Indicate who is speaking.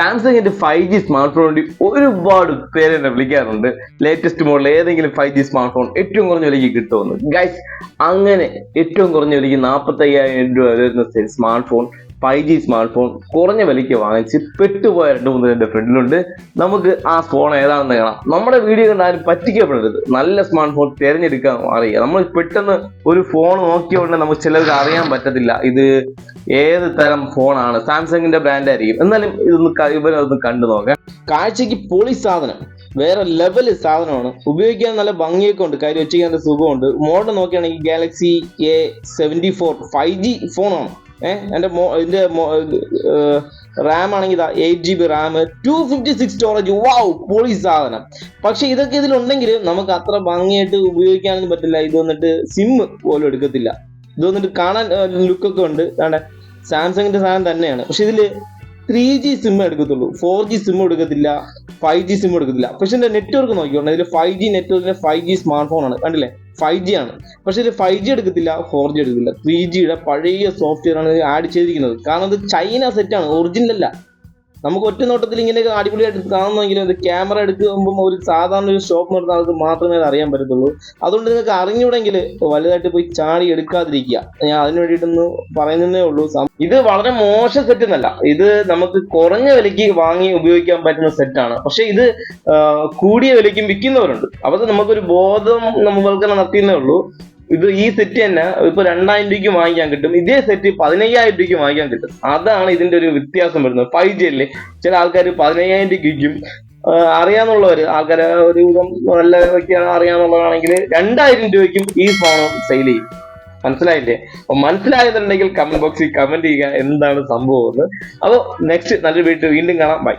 Speaker 1: സാംസങ്ങിന്റെ 5G smart phone വേണ്ടി ഒരുപാട് പേര് എന്നെ വിളിക്കാറുണ്ട്. ലേറ്റസ്റ്റ് മോഡൽ ഏതെങ്കിലും 5G സ്മാർട്ട് ഫോൺ ഏറ്റവും കുറഞ്ഞ വിലയ്ക്ക് കിട്ടുമെന്ന്. ഗൈസ്, അങ്ങനെ ഏറ്റവും കുറഞ്ഞ വിലയ്ക്ക് 45,000 രൂപ വരുന്ന smart phone 5G smart phone കുറഞ്ഞ വിലയ്ക്ക് വാങ്ങിച്ച് പെട്ടുപോയ 2-3 എൻ്റെ ഫ്രണ്ടിലുണ്ട്. നമുക്ക് ആ ഫോൺ ഏതാണെന്ന് കാണാം. നമ്മുടെ വീഡിയോ കണ്ടാലും പറ്റിക്കപ്പെടരുത്. നല്ല സ്മാർട്ട് ഫോൺ തിരഞ്ഞെടുക്കാൻ അറിയുക. നമ്മൾ പെട്ടെന്ന് ഒരു ഫോൺ നോക്കിയോണ്ട് നമുക്ക് ചിലർക്ക് അറിയാൻ പറ്റത്തില്ല ഇത് ഏത് തരം ഫോണാണ്. സാംസങ്ങിന്റെ ബ്രാൻഡ് ആയിരിക്കും, എന്നാലും ഇവരൊന്ന് കണ്ടു നോക്കാം. കാഴ്ചക്ക് പൊളി സാധനം, വേറെ ലെവല് സാധനമാണ്. ഉപയോഗിക്കാൻ നല്ല ഭംഗിയൊക്കെ ഉണ്ട്, കാര്യം വെച്ചിരിക്കാൻ സുഖമുണ്ട്. മോഡൽ നോക്കുകയാണെങ്കിൽ ഗാലക്സി A74 5G ഫോണാണ്. ഇതിന്റെ റാം ആണെങ്കിൽ 8GB റാം, 256 സ്റ്റോറേജ്. വാവ്, പൊളി സാധനം. പക്ഷെ ഇതൊക്കെ ഇതിലുണ്ടെങ്കിൽ നമുക്ക് അത്ര ഭംഗിയായിട്ട് ഉപയോഗിക്കാനൊന്നും പറ്റില്ല. ഇത് വന്നിട്ട് സിം പോലും എടുക്കത്തില്ല. ഇത് വന്നിട്ട് കാണാൻ ലുക്കൊക്കെ ഉണ്ട്. സാംസങ്ങിന്റെ സാധനം തന്നെയാണ്. പക്ഷെ ഇതില് 3G സിം എടുക്കത്തുള്ളൂ, 4G സിം എടുക്കത്തില്ല, 5G സിം എടുക്കത്തില്ല. പക്ഷെ ഇതിന്റെ നെറ്റ്വർക്ക് നോക്കിക്കോട്ടെ, ഇതിൽ 5G നെറ്റ്വർക്കിന്റെ 5G സ്മാർട്ട് ഫോൺ ആണ്. കണ്ടില്ലേ, 5G ആണ്. പക്ഷെ ഇതിൽ 5G എടുക്കത്തില്ല, 4G എടുക്കത്തില്ല. 3Gയുടെ പഴയ സോഫ്റ്റ്വെയർ ആണ് ആഡ് ചെയ്തിരിക്കുന്നത്. കാരണം ഇത് ചൈന സെറ്റാണ്, ഒറിജിനൽ അല്ല. നമുക്ക് ഒറ്റ നോട്ടത്തിൽ ഇങ്ങനെയൊക്കെ അടിപൊളിയായിട്ട് കാണുന്നെങ്കിലും ഇത് ക്യാമറ എടുക്കുമ്പോൾ ഒരു സാധാരണ ഒരു ഷോപ്പ് നടത്തുന്ന ആൾക്ക് മാത്രമേ അത് അറിയാൻ പറ്റത്തുള്ളൂ. അതുകൊണ്ട് നിങ്ങൾക്ക് അറിഞ്ഞൂടെങ്കിൽ വലുതായിട്ട് പോയി ചാടി എടുക്കാതിരിക്കുക. ഞാൻ അതിന് വേണ്ടിയിട്ടൊന്ന് പറയുന്നതേ ഉള്ളൂ. ഇത് വളരെ മോശം സെറ്റ് എന്നല്ല, ഇത് നമുക്ക് കുറഞ്ഞ വിലയ്ക്ക് വാങ്ങി ഉപയോഗിക്കാൻ പറ്റുന്ന സെറ്റാണ്. പക്ഷെ ഇത് കൂടിയ വിലയ്ക്കും വിൽക്കുന്നവരുണ്ട്. അപ്പോൾ നമുക്കൊരു ബോധം നമ്മൾക്ക് നടത്തിയെന്നേ ഉള്ളൂ. ഇത് ഈ സെറ്റ് തന്നെ ഇപ്പൊ 2,000 രൂപയ്ക്ക് വാങ്ങിക്കാൻ കിട്ടും, ഇതേ സെറ്റ് 15,000 രൂപയ്ക്ക് വാങ്ങിക്കാൻ കിട്ടും. അതാണ് ഇതിന്റെ ഒരു വ്യത്യാസം വരുന്നത്. 5G അല്ലേ, ചില ആൾക്കാർ 15,000 രൂപയ്ക്ക് വിൽക്കും. അറിയാന്നുള്ളവര് ആൾക്കാരെ ഒരു നല്ല അറിയാന്നുള്ളതാണെങ്കിൽ 2,000 രൂപയ്ക്കും ഈ ഫോൺ സെയിൽ ചെയ്യും. മനസ്സിലായില്ലേ? അപ്പൊ മനസ്സിലായതുണ്ടെങ്കിൽ കമന്റ് ബോക്സിൽ കമന്റ് ചെയ്യുക എന്താണ് സംഭവം എന്ന്. അപ്പോൾ നെക്സ്റ്റ് നല്ലൊരു വീഡിയോ വീണ്ടും കാണാം. ബൈ.